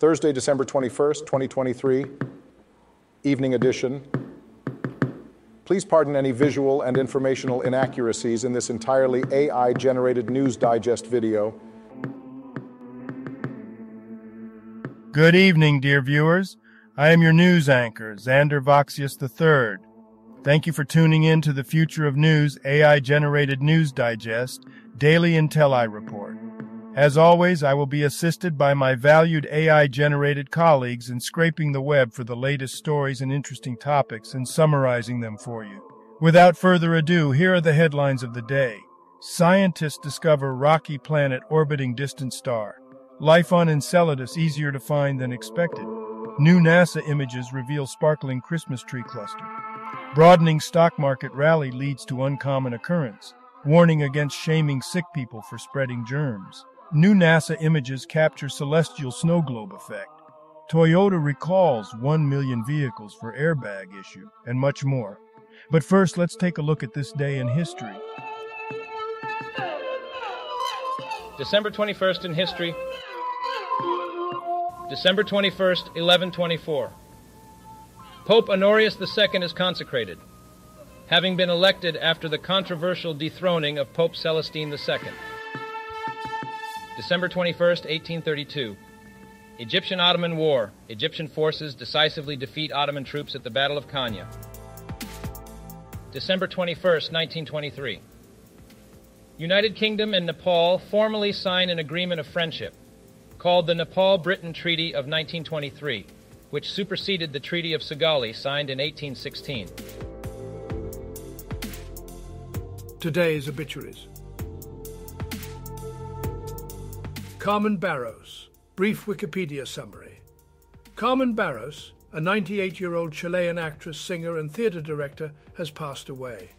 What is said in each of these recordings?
Thursday, December 21st, 2023, evening edition. Please pardon any visual and informational inaccuracies in this entirely AI-generated News Digest video. Good evening, dear viewers. I am your news anchor, Xander Voxius III. Thank you for tuning in to the Future of News AI-generated News Digest Daily Intellireport. As always, I will be assisted by my valued AI-generated colleagues in scraping the web for the latest stories and interesting topics and summarizing them for you. Without further ado, here are the headlines of the day. Scientists discover rocky planet orbiting distant star. Life on Enceladus easier to find than expected. New NASA images reveal sparkling Christmas tree cluster. Broadening stock market rally leads to uncommon occurrence. Warning against shaming sick people for spreading germs. New NASA images capture celestial snow globe effect. Toyota recalls 1 million vehicles for airbag issue, and much more. But first, let's take a look at this day in history. December 21st in history. December 21st, 1124. Pope Honorius II is consecrated, having been elected after the controversial dethroning of Pope Celestine II. December 21st, 1832. Egyptian-Ottoman War. Egyptian forces decisively defeat Ottoman troops at the Battle of Konya. December 21st, 1923. United Kingdom and Nepal formally sign an agreement of friendship called the Nepal-Britain Treaty of 1923, which superseded the Treaty of Sugali signed in 1816. Today's obituaries. Carmen Barros, brief Wikipedia summary. Carmen Barros, a 98-year-old Chilean actress, singer and theatre director, has passed away.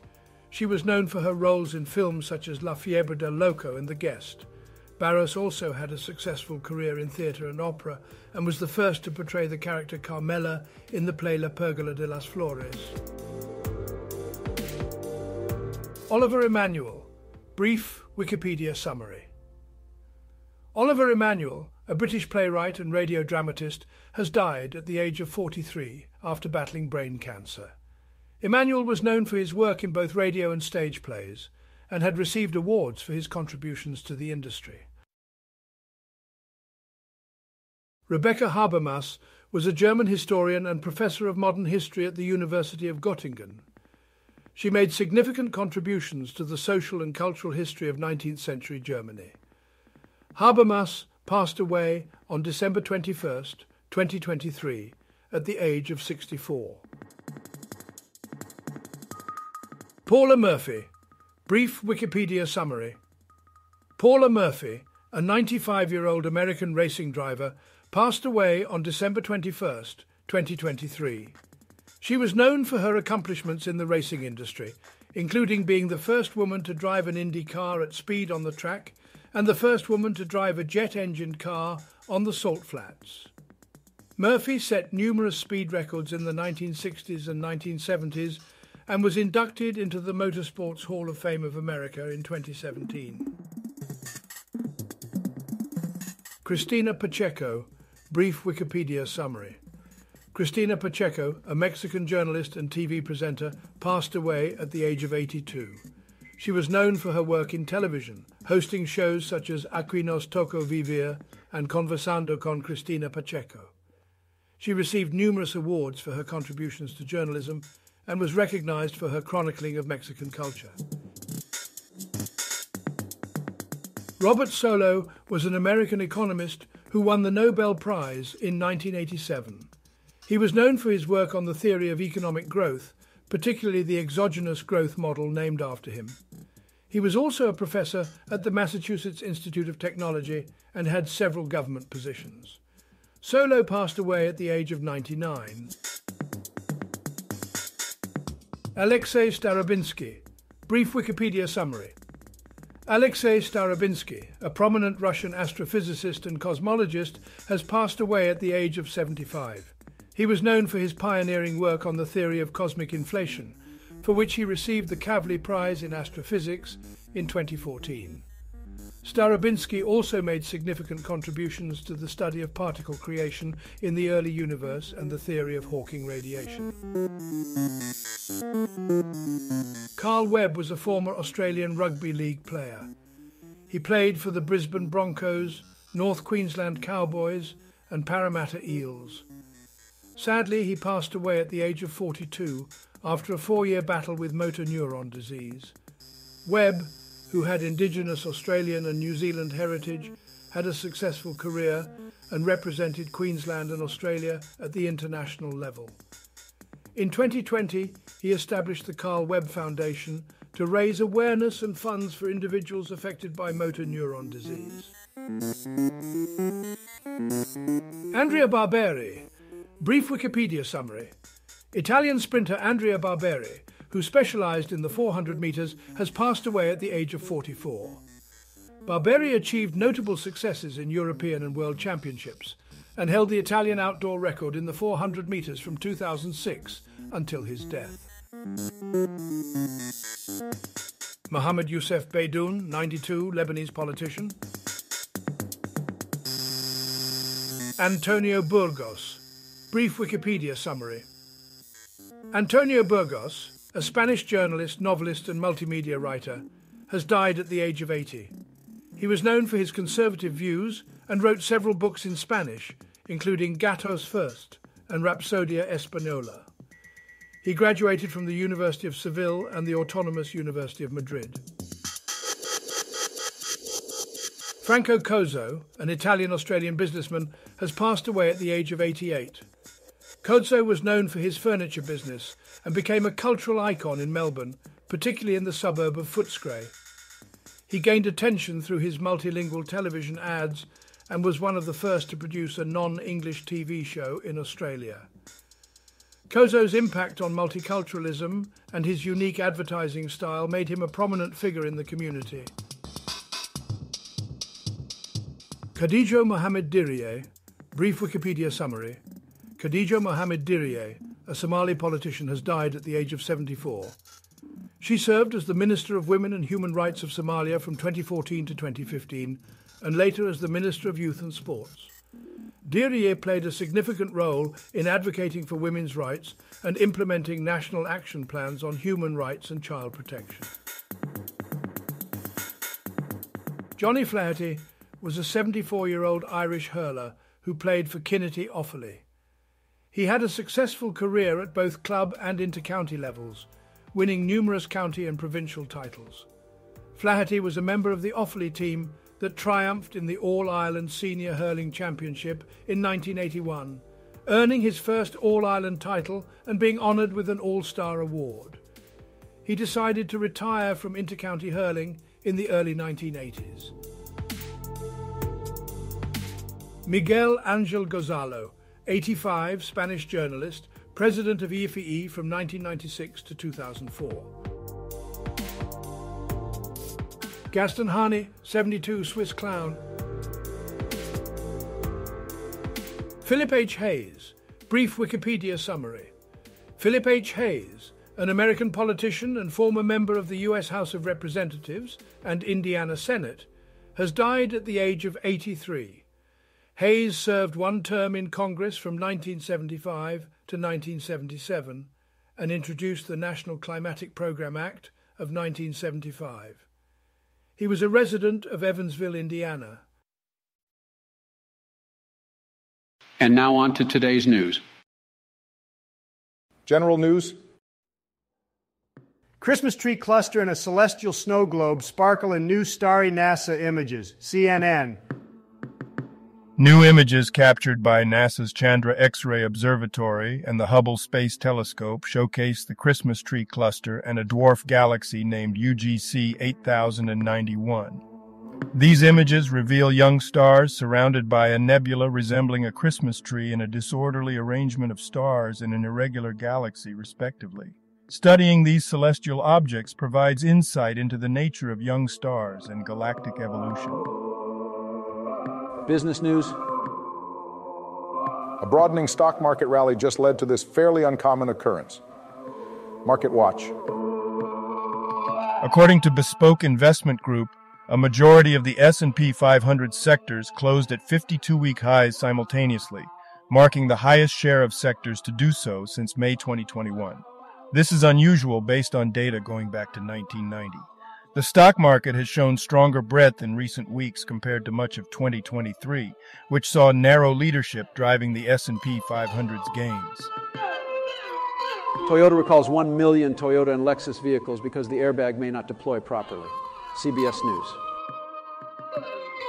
She was known for her roles in films such as La Fiebre del Loco and The Guest. Barros also had a successful career in theatre and opera and was the first to portray the character Carmela in the play La Pergola de las Flores. Oliver Emanuel, brief Wikipedia summary. Oliver Emanuel, a British playwright and radio dramatist, has died at the age of 43 after battling brain cancer. Emanuel was known for his work in both radio and stage plays, and had received awards for his contributions to the industry. Rebecca Habermas was a German historian and professor of modern history at the University of Göttingen. She made significant contributions to the social and cultural history of 19th century Germany. Habermas passed away on December 21st, 2023, at the age of 64. Paula Murphy, brief Wikipedia summary. Paula Murphy, a 95-year-old American racing driver, passed away on December 21st, 2023. She was known for her accomplishments in the racing industry, including being the first woman to drive an Indy car at speed on the track and the first woman to drive a jet-engined car on the salt flats. Murphy set numerous speed records in the 1960s and 1970s and was inducted into the Motorsports Hall of Fame of America in 2017. Cristina Pacheco, brief Wikipedia summary. Cristina Pacheco, a Mexican journalist and TV presenter, passed away at the age of 82. She was known for her work in television, hosting shows such as Aquí nos tocó vivir and Conversando con Cristina Pacheco. She received numerous awards for her contributions to journalism and was recognized for her chronicling of Mexican culture. Robert Solow was an American economist who won the Nobel Prize in 1987. He was known for his work on the theory of economic growth, particularly the exogenous growth model named after him. He was also a professor at the Massachusetts Institute of Technology and had several government positions. Solow passed away at the age of 99. Alexei Starobinsky, brief Wikipedia summary. Alexei Starobinsky, a prominent Russian astrophysicist and cosmologist, has passed away at the age of 75. He was known for his pioneering work on the theory of cosmic inflation, for which he received the Kavli Prize in Astrophysics in 2014. Starobinsky also made significant contributions to the study of particle creation in the early universe and the theory of Hawking radiation. Carl Webb was a former Australian rugby league player. He played for the Brisbane Broncos, North Queensland Cowboys and Parramatta Eels. Sadly, he passed away at the age of 42 after a 4-year battle with motor neuron disease. Webb, who had Indigenous Australian and New Zealand heritage, had a successful career and represented Queensland and Australia at the international level. In 2020, he established the Carl Webb Foundation to raise awareness and funds for individuals affected by motor neuron disease. Andrea Barberi. Brief Wikipedia summary. Italian sprinter Andrea Barberi, who specialised in the 400 metres, has passed away at the age of 44. Barberi achieved notable successes in European and World Championships and held the Italian outdoor record in the 400 metres from 2006 until his death. Mohammed Youssef Beydoun, 92, Lebanese politician. Antonio Burgos. Brief Wikipedia summary. Antonio Burgos, a Spanish journalist, novelist and multimedia writer, has died at the age of 80. He was known for his conservative views and wrote several books in Spanish, including Gatos First and Rapsodia Española. He graduated from the University of Seville and the Autonomous University of Madrid. Franco Cozzo, an Italian-Australian businessman, has passed away at the age of 88. Cozzo was known for his furniture business and became a cultural icon in Melbourne, particularly in the suburb of Footscray. He gained attention through his multilingual television ads and was one of the first to produce a non-English TV show in Australia. Cozzo's impact on multiculturalism and his unique advertising style made him a prominent figure in the community. Khadijo Mohamed Diriye. Brief Wikipedia summary. Khadijo Mohamed Diriye, a Somali politician, has died at the age of 74. She served as the Minister of Women and Human Rights of Somalia from 2014 to 2015, and later as the Minister of Youth and Sports. Diriye played a significant role in advocating for women's rights and implementing national action plans on human rights and child protection. Johnny Flaherty was a 74-year-old Irish hurler who played for Kinnity Offaly. He had a successful career at both club and inter-county levels, winning numerous county and provincial titles. Flaherty was a member of the Offaly team that triumphed in the All-Ireland Senior Hurling Championship in 1981, earning his first All-Ireland title and being honoured with an All-Star award. He decided to retire from inter-county hurling in the early 1980s. Miguel Angel Gonzalo, 85, Spanish journalist, president of EFE from 1996 to 2004. Gaston Hani, 72, Swiss clown. Philip H. Hayes. Brief Wikipedia summary. Philip H. Hayes, an American politician and former member of the U.S. House of Representatives and Indiana Senate, has died at the age of 83. Hayes served one term in Congress from 1975 to 1977 and introduced the National Climatic Program Act of 1975. He was a resident of Evansville, Indiana. And now on to today's news. General news. Christmas tree cluster and a celestial snow globe sparkle in new starry NASA images. CNN. New images captured by NASA's Chandra X-ray Observatory and the Hubble Space Telescope showcase the Christmas tree cluster and a dwarf galaxy named UGC 8091. These images reveal young stars surrounded by a nebula resembling a Christmas tree and a disorderly arrangement of stars in an irregular galaxy, respectively. Studying these celestial objects provides insight into the nature of young stars and galactic evolution. Business news. A broadening stock market rally just led to this fairly uncommon occurrence. Market Watch. According to Bespoke Investment Group, A majority of the S&P 500 sectors closed at 52-week highs simultaneously, marking the highest share of sectors to do so since May 2021. This is unusual based on data going back to 1990. The stock market has shown stronger breadth in recent weeks compared to much of 2023, which saw narrow leadership driving the S&P 500's gains. Toyota recalls 1 million Toyota and Lexus vehicles because the airbag may not deploy properly. CBS News.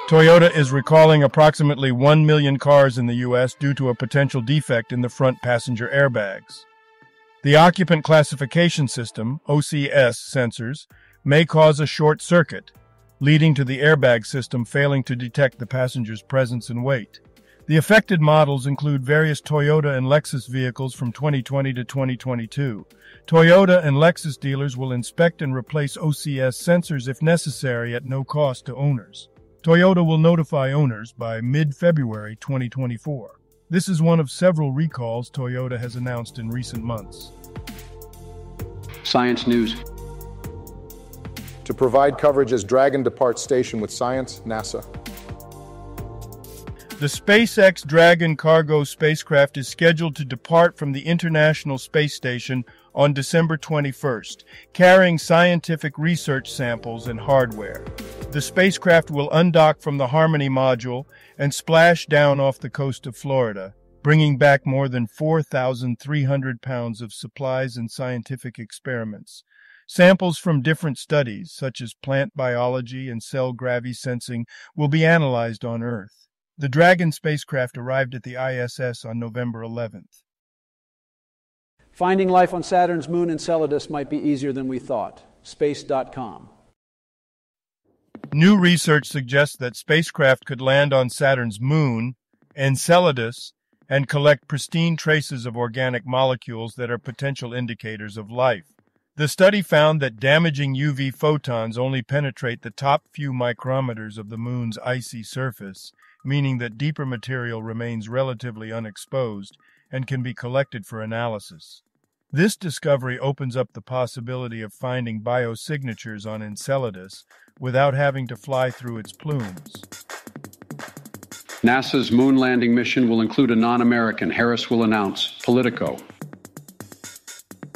Toyota is recalling approximately 1 million cars in the U.S. due to a potential defect in the front passenger airbags. The Occupant Classification System, OCS, sensors may cause a short circuit, leading to the airbag system failing to detect the passenger's presence and weight. The affected models include various Toyota and Lexus vehicles from 2020 to 2022. Toyota and Lexus dealers will inspect and replace OCS sensors if necessary at no cost to owners. Toyota will notify owners by mid-February 2024. This is one of several recalls Toyota has announced in recent months. Science News. To provide coverage as Dragon departs station with science, NASA. The SpaceX Dragon cargo spacecraft is scheduled to depart from the International Space Station on December 21st, carrying scientific research samples and hardware. The spacecraft will undock from the Harmony module and splash down off the coast of Florida, bringing back more than 4,300 pounds of supplies and scientific experiments. Samples from different studies, such as plant biology and cell gravity sensing, will be analyzed on Earth. The Dragon spacecraft arrived at the ISS on November 11th. Finding life on Saturn's moon Enceladus might be easier than we thought. Space.com. New research suggests that spacecraft could land on Saturn's moon, Enceladus, and collect pristine traces of organic molecules that are potential indicators of life. The study found that damaging UV photons only penetrate the top few micrometers of the moon's icy surface, meaning that deeper material remains relatively unexposed and can be collected for analysis. This discovery opens up the possibility of finding biosignatures on Enceladus without having to fly through its plumes. NASA's moon landing mission will include a non-American, Harris will announce. Politico.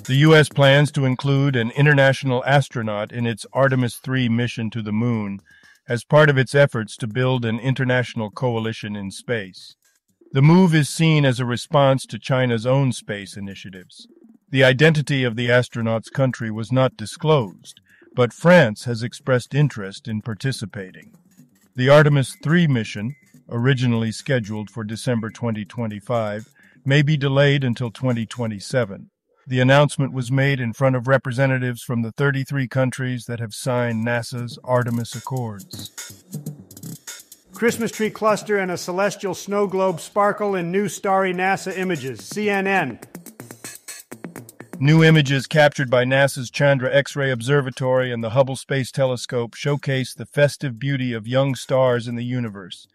The U.S. plans to include an international astronaut in its Artemis 3 mission to the moon as part of its efforts to build an international coalition in space. The move is seen as a response to China's own space initiatives. The identity of the astronaut's country was not disclosed, but France has expressed interest in participating. The Artemis 3 mission, originally scheduled for December 2025, may be delayed until 2027. The announcement was made in front of representatives from the 33 countries that have signed NASA's Artemis Accords. Christmas tree cluster and a celestial snow globe sparkle in new starry NASA images. CNN. New images captured by NASA's Chandra X-ray Observatory and the Hubble Space Telescope showcase the festive beauty of young stars in the universe.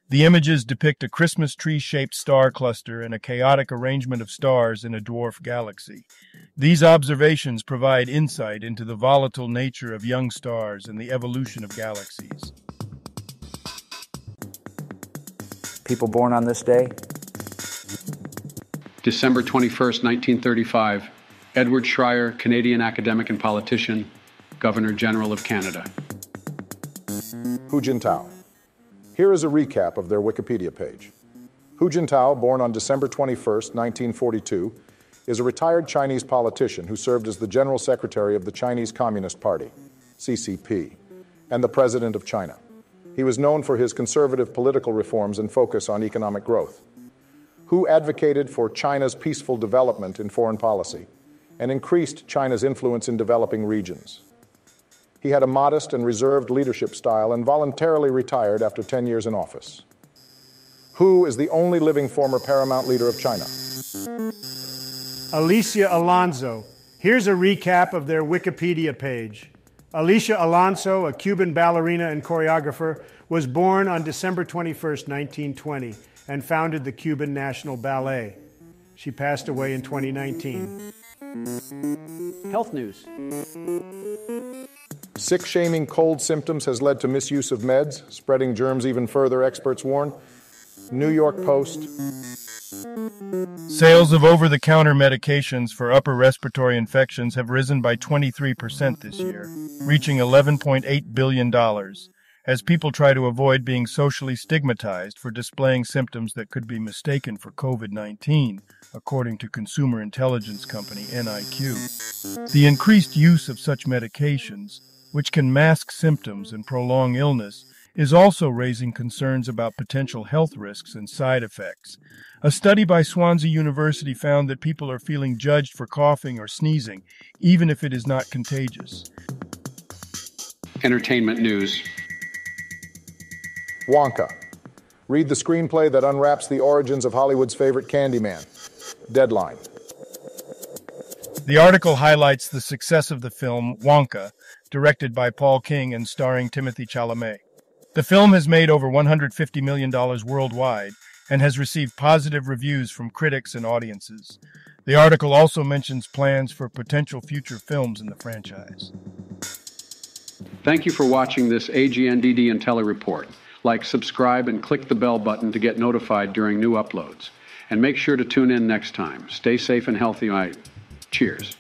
The images depict a Christmas tree-shaped star cluster and a chaotic arrangement of stars in a dwarf galaxy. These observations provide insight into the volatile nature of young stars and the evolution of galaxies. People born on this day? December 21st, 1935. Edward Schreyer, Canadian academic and politician, Governor General of Canada. Hu Jintao. Here is a recap of their Wikipedia page. Hu Jintao, born on December 21, 1942, is a retired Chinese politician who served as the General Secretary of the Chinese Communist Party, CCP, and the President of China. He was known for his conservative political reforms and focus on economic growth. Hu advocated for China's peaceful development in foreign policy and increased China's influence in developing regions. He had a modest and reserved leadership style and voluntarily retired after 10 years in office. Hu is the only living former paramount leader of China. Alicia Alonso. Here's a recap of their Wikipedia page. Alicia Alonso, a Cuban ballerina and choreographer, was born on December 21, 1920, and founded the Cuban National Ballet. She passed away in 2019. Health news. Sick-shaming cold symptoms has led to misuse of meds, spreading germs even further, experts warn. New York Post. Sales of over-the-counter medications for upper respiratory infections have risen by 23% this year, reaching $11.8 billion, as people try to avoid being socially stigmatized for displaying symptoms that could be mistaken for COVID-19, according to consumer intelligence company NIQ. The increased use of such medications, which can mask symptoms and prolong illness, is also raising concerns about potential health risks and side effects. A study by Swansea University found that people are feeling judged for coughing or sneezing, even if it is not contagious. Entertainment news. Wonka. Read the screenplay that unwraps the origins of Hollywood's favorite Candyman. Deadline. The article highlights the success of the film Wonka, directed by Paul King and starring Timothée Chalamet. The film has made over $150 million worldwide and has received positive reviews from critics and audiences. The article also mentions plans for potential future films in the franchise. Thank you for watching this AGNDD Intellireport. Like, subscribe, and click the bell button to get notified during new uploads. And make sure to tune in next time. Stay safe and healthy. Cheers.